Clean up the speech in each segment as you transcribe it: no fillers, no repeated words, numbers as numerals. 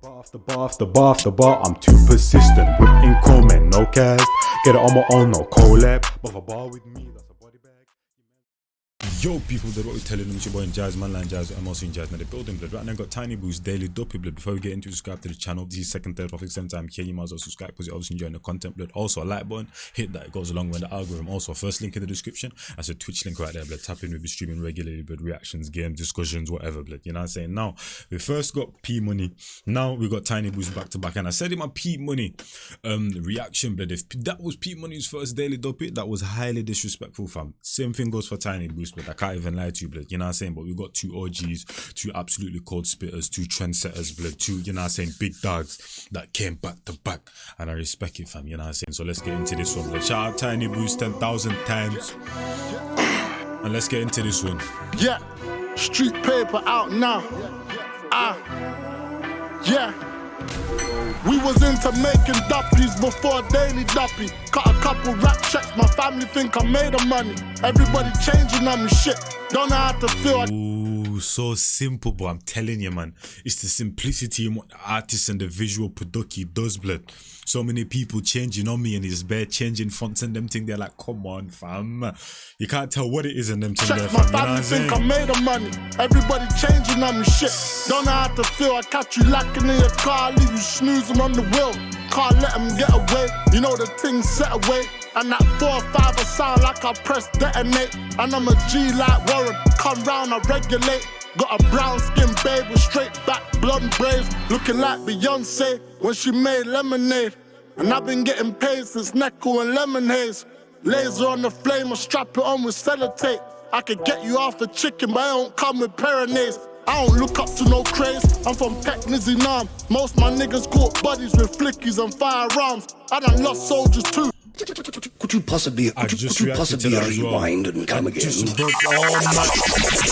Bar, I'm too persistent. Putting comment, no cast. Get it on my own, no collab. But a bar with me, that's a body bag. Yo, people, that's what we're telling them. It's your boy Njies, Manline Njies, MLC Njies, man. They're building blood. Right now, got Tiny Boost Daily Duppy blood. Before we get into subscribe to the channel, this is second, third, fourth, same time here. You might as well subscribe because you're obviously enjoying the content blood. Also, a like button, hit that, it goes along with the algorithm. Also, first link in the description. That's a Twitch link right there, blood. Tap in, we'll be streaming regularly, blood. Reactions, games, discussions, whatever, blood. You know what I'm saying? Now, we first got P Money. Now we got Tiny Boost back to back. And I said in my P Money reaction, blood. If that was P Money's first Daily Duppy, that was highly disrespectful, fam. Same thing goes for Tiny Boost, blood. I can't even lie to you, blood. You know what I'm saying? But we got two OGs, two absolutely cold spitters, two trendsetters, blood. Two, you know what I'm saying, big dogs that came back to back. And I respect it, fam. You know what I'm saying? So let's get into this one, blood. Shout out Tiny Boost 10,000 times. And let's get into this one. Yeah, street paper out now. Yeah. We was into making duppies before Daily Duppy. Cut a couple rap checks, my family think I made the money. Everybody changing on me, shit. Don't know how to feel. Ooh, so simple, but I'm telling you, man. It's the simplicity in what the artist and the visual production does, blood. So many people changing on me and it's bare changing fonts and them thing. They're like, come on, fam. You can't tell what it is in them thing there, fam. My family think I made the money. Everybody changing on me, shit. Don't know how to feel. I catch you lacking in your car, leave you snoozing on the wheel. Can't let them get away. You know the thing set away. And that 4 or 5 a sound like I press detonate. And I'm a G like Warren. Come round, I regulate. Got a brown skin babe with straight back blonde braids. Looking like Beyonce when she made lemonade. And I've been getting paid since Necco and Lemon Haze. Laser on the flame, I strap it on with sellotape. I could get you off the chicken, but I don't come with Pyrenees. I don't look up to no craze, I'm from Njies Nam. Most my niggas caught bodies with flickies and firearms. I done lost soldiers too. Could you possibly rewind and come again? Not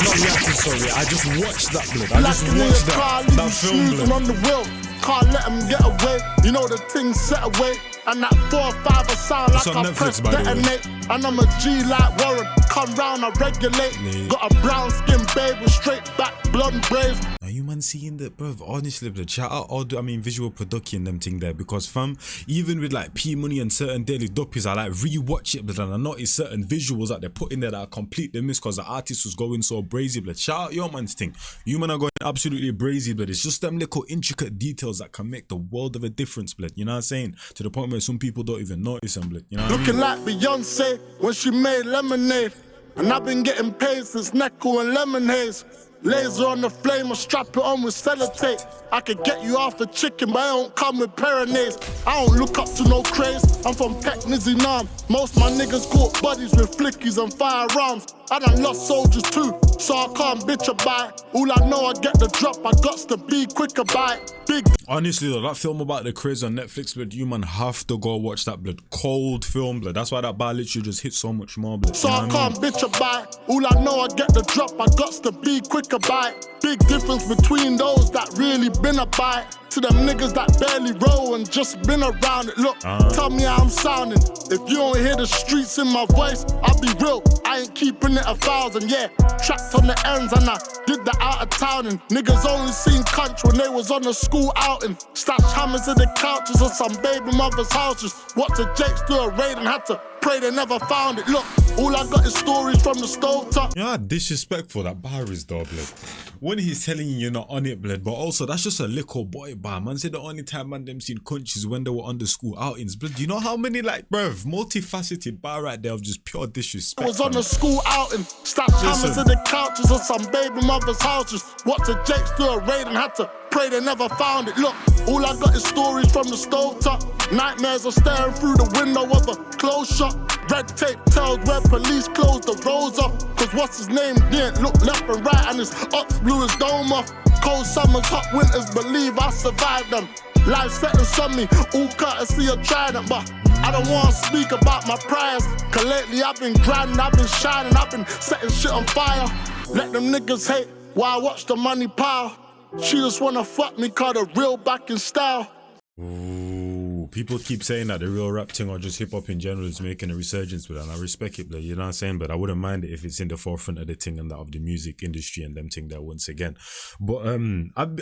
reacting, sorry. I just watched that, blood. I just watched that film, blood. On the wheel. Can't let them get away. You know the thing set away. And that 4 or 5 a sound like I press detonate. And I'm a G like Warren. Come round, I regulate. Got a brown skin babe with straight back blonde braids. Are you man seeing that, bruv? Honestly, blood. Shout out all the, visual production them thing there. Because fam, even with like P Money and certain Daily Duppies, I like rewatch it, blood. And I notice certain visuals that they put in there that I completely missed because the artist was going so brazy, blood. Shout out your man's thing. You man are going absolutely brazy, blood. It's just them little intricate details that can make the world of a difference, blood. You know what I'm saying? To the point where some people don't even notice them, blood. You know what I mean? Looking like Beyonce when she made lemonade. And I've been getting paid since Necco and Lemon Haze. Laser on the flame, I strap it on with sellotape. I could get you off the chicken, but I don't come with Pyrenees. I don't look up to no craze, I'm from Njies Nam. Most my niggas caught bodies with flickies and firearms. I done lost soldiers too, so I can't bitch about it. All I know, I get the drop, I gots to be quick about it. Big. Honestly though, that film about the craze on Netflix, blood, you man have to go watch that, blood. Cold film, blood. That's why that bar literally just hit so much more, blood. So I can't bitch about it. All I know, I get the drop, I gots to be quick about it. Big difference between those that really been about it to them niggas that barely roll and just been around it. Look, tell me how I'm sounding. If you don't hear the streets in my voice, I'll be real. I ain't keeping it 1,000, yeah. Trapped on the ends and I did the out of town. And niggas only seen country when they was on the school outing. Stashed hammers in the couches of some baby mother's houses. Watched the Jakes do a raid and had to pray they never found it. Look, all I got is stories from the stove top. Yeah, disrespectful that bar is though, blood. When he's telling you you're not on it, blood, but also that's just a little boy bar. Man said the only time man them seen countries when they were on the school outings, blood. You know how many like, bruv, multifaceted bar right there of just pure disrespect. I was on the school outing, stashed hammers in the couches of some baby mother's houses. Watched the Jakes do a raid and had to pray they never found it. Look, all I got is stories from the stove top. Nightmares are staring through the window of a closed shop. Red tape tells where police closed the roads off. Cause what's his name didn't look left and right and his ops blew his dome off. Cold summers, hot winters, believe I survived them. Life sentence on me, all courtesy of Trident. But I don't wanna speak about my priors. Cause lately I've been grinding, I've been shining, I've been setting shit on fire. Let them niggas hate while I watch the money pile. She just wanna fuck me, cause the real back in style. Ooh, people keep saying that the real rap thing or just hip hop in general is making a resurgence with that, and I respect it, blood. You know what I'm saying? But I wouldn't mind it if it's in the forefront of the thing and that of the music industry and them thing there once again. But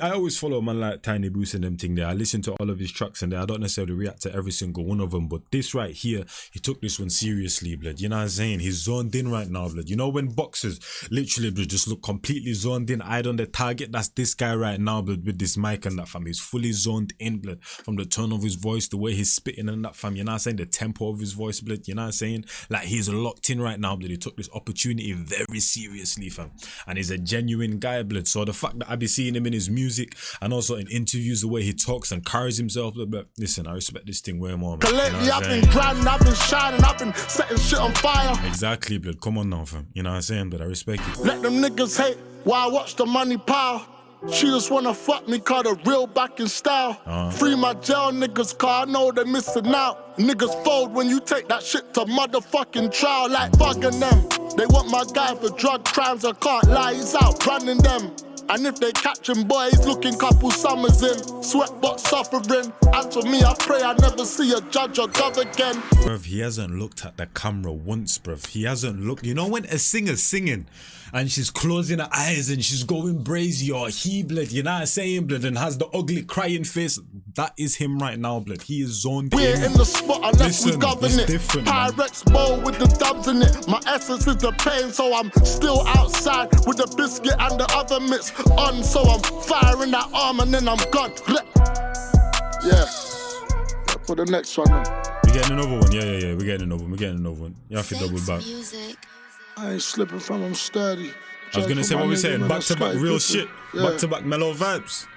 I always follow a man like Tiny Boost and them thing there. I listen to all of his tracks and I don't necessarily react to every single one of them. But this right here, he took this one seriously, blood. You know what I'm saying? He's zoned in right now, blood. You know when boxers literally blood, just look completely zoned in, eyed on the target? That's this guy right now, blood, with this mic and that, fam. He's fully zoned in, blood. From the tone of his voice, the way he's spitting and that, fam. You know what I'm saying? The tempo of his voice, blood. You know what I'm saying? Like, he's locked in right now, blood. He took this opportunity very seriously, fam. And he's a genuine guy, blood. So the fact that I be seeing him in his music and also in interviews, the way he talks and carries himself, blood, listen, I respect this thing way more, man. Lately, I've been grinding, I've been shining, I've been setting shit on fire. Exactly, blood. Come on now, fam. You know what I'm saying? But I respect it. Let them niggas hate while I watch the money pile. She just wanna fuck me, cause the real back in style. Free my jail niggas, cause I know they're missing out. Niggas fold when you take that shit to motherfucking trial, like bugging them. They want my guy for drug crimes, I can't lie, he's out running them. And if they catch him, boy, he's looking couple summers in. Sweatbox suffering. As for me, I pray I never see a judge or gov again. Bruv, he hasn't looked at the camera once, bruv. He hasn't looked. You know when a singer's singing and she's closing her eyes and she's going brazy or he, blood, you know what I'm saying, blood, and has the ugly crying face? That is him right now, blood. He is zoned in. We're in the spot unless we govern it. Pyrex bowl with the dubs in it. My essence is the pain, so I'm still outside with the biscuit and the other mitts on. So I'm firing that arm and then I'm gone. Yeah. For the next one now. We're getting another one. Yeah. We're getting another one. You have to double back. I ain't slipping from, I'm sturdy. I was gonna say what we're saying. Back to back real shit. Yeah. Back to back mellow vibes.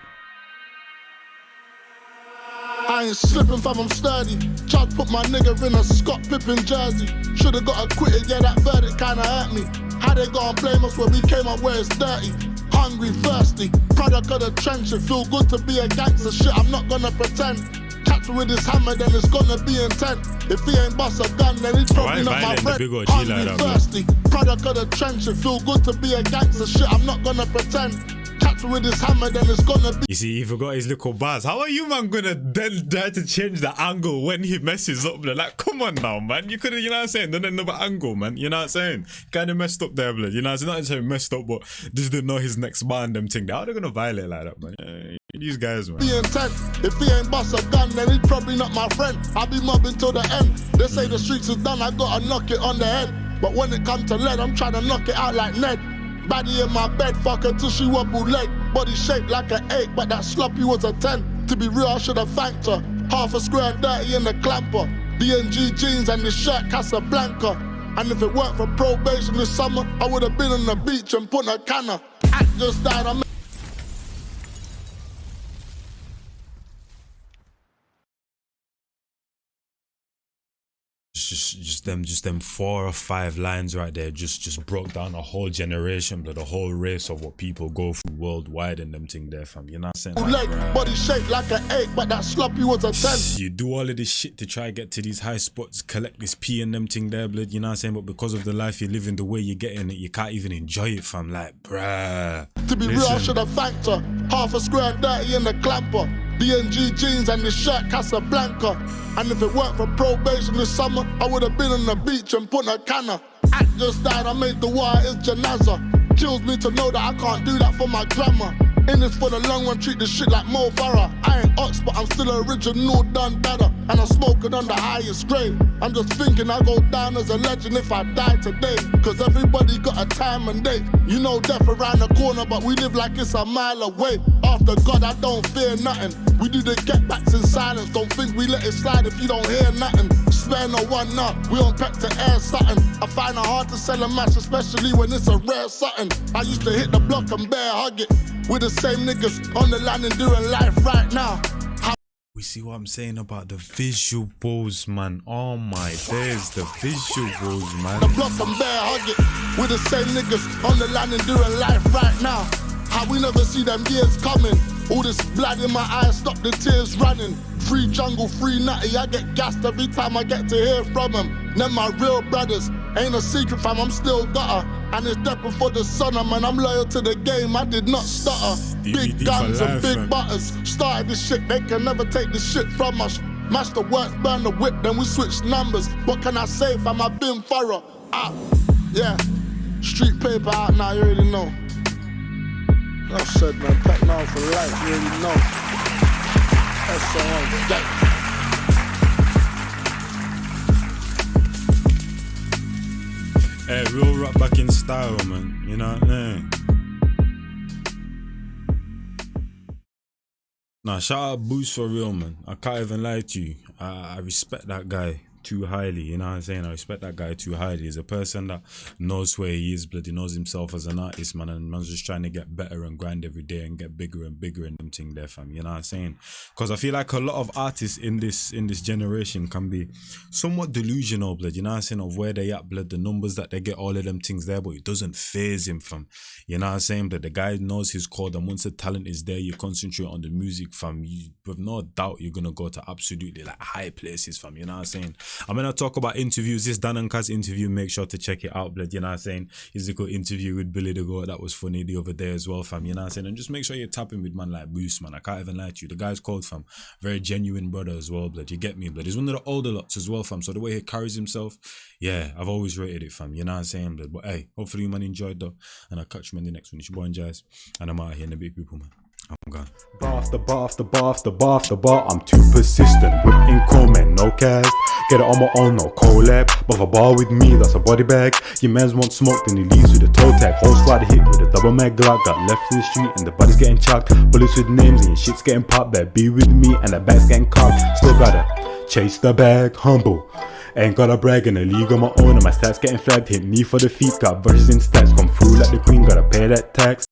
I ain't slipping fam, I'm sturdy. Judge put my nigga in a Scott Pippen jersey. Should've got acquitted, yeah, that verdict kinda hurt me. How they gonna blame us when we came up where it's dirty? Hungry, thirsty, product of the trench. It feel good to be a gangster, shit, I'm not gonna pretend. Catch me with his hammer, then it's gonna be intent. If he ain't bust a gun, then he's probably not my friend. Hungry, thirsty, product of the trench. It feel good to be a gangster, shit, I'm not gonna pretend. Catch me with his hammer, then it's gonna be. You see, he forgot his little bars. How are you, man, gonna then try to change the angle when he messes up? Blood? Like, come on now, man. You could've, you know what I'm saying, done another angle, man. You know what I'm saying? Kinda messed up there, blood. You know, it's not necessarily messed up, but just didn't know his next bar and them thing. How are they gonna violate like that, man? Yeah, these guys, man. Be intent. If he ain't bust a gun, then he's probably not my friend. I'll be mobbing till the end. They say the streets is done, I gotta knock it on the head. But when it comes to lead, I'm trying to knock it out like Ned. Baddie in my bed, fuck her till she wobble leg. Body shaped like an 8, but that sloppy was a 10. To be real, I should have thanked her. Half a square and dirty in the clamper. BNG jeans and this shirt Casablanca. And if it weren't for probation this summer, I would have been on the beach and put a canna. Act just died, I'm just them 4 or 5 lines right there just broke down a whole generation, but a whole race of what people go through worldwide and them thing there, fam. You know what I'm saying? Like, body shaped like an 8, but that sloppy was a 10. You do all of this shit to try to get to these high spots, collect this P and them thing there, blood. You know what I'm saying? But because of the life you're living, the way you're getting it, you can't even enjoy it, fam. Like, bruh. To be real, I should have thanked her. Half a square and dirty in the clamper. BNG jeans and this shirt Casablanca. And if it weren't for probation this summer, I would have been on the beach and put a canna. Act just died, I made the wire, it's janaza. Kills me to know that I can't do that for my grandma. In this for the long run, treat this shit like Mo Farah. I ain't Ox, but I'm still original, done better. And I'm smoking on the highest grade. I'm just thinking I go down as a legend if I die today. Cause everybody got a time and date. You know death around the corner, but we live like it's a mile away. After God, I don't fear nothing. We do the get backs in silence. Don't think we let it slide if you don't hear nothing. Spare no one now, we on peck to air something. I find it hard to sell a match, especially when it's a rare something. I used to hit the block and bear hug it. With the same niggas on the line and doing life right now. We see what I'm saying about the visuals, man. Oh my days, the visuals, man. The block and bear hug it. With the same niggas on the line and doing life right now. How we never see them years coming. All this blood in my eyes, stop the tears running. Free jungle, free natty, I get gassed every time I get to hear from them. Them my real brothers, ain't a secret fam, I'm still gutter. And it's death before the sun, man, I'm loyal to the game, I did not stutter. Big guns and big butters, started this shit, they can never take this shit from us. Master works, burn the whip, then we switch numbers. What can I say, fam? I've been thorough. Yeah. Street paper out now, you already know. Enough said, man. Pack now for life, you already know. That's all. Hey, real rap back in style, man. You know what I mean? Nah, shout out Boost for real, man. I can't even lie to you. I respect that guy too highly, you know what I'm saying? I respect that guy too highly. He's a person that knows where he is, bloody knows himself as an artist, man, and man's just trying to get better and grind every day and get bigger and bigger and them thing there, fam, you know what I'm saying? Because I feel like a lot of artists in this generation can be somewhat delusional, blood, you know what I'm saying, of where they at, blood, the numbers that they get, all of them things there, but it doesn't faze him, fam, you know what I'm saying? That the guy knows his chord, and once the talent is there, you concentrate on the music, fam, you, with no doubt you're gonna go to absolutely like high places, fam, you know what I'm saying? I'm gonna talk about interviews. This Dan and Kaz interview, make sure to check it out, blood, you know what I'm saying? He's a good interview with Billy the Goat, that was funny the other day as well, fam, you know what I'm saying? And just make sure you're tapping with man like Boost, man. I can't even lie to you, the guy's cold, fam, very genuine brother as well, blood, you get me, blood. He's one of the older lots as well, fam, so the way he carries himself, yeah, I've always rated it, fam, you know what I'm saying, blood? But hey, hopefully you man enjoyed though, and I'll catch you in the next one. It's your boy Njies, and I'm out here in the big people, man. I'm gone. Bar after bar after bar after bar after bar, I'm too persistent. Whipping comment, no cast. Get it on my own, no collab. But if a bar with me, that's a body bag. Your mans want smoke, then he leaves with a toe tag. Whole squad hit with a double mag Glock. Got left to the street and the body's getting chucked. Bullets with names and your shit's getting popped. Better be with me and the bag's getting cocked. Still gotta chase the bag, humble. Ain't gotta brag in a league on my own, and my stats getting flagged. Hit me for the feet, got verses in stats. Come through like the queen, gotta pay that tax.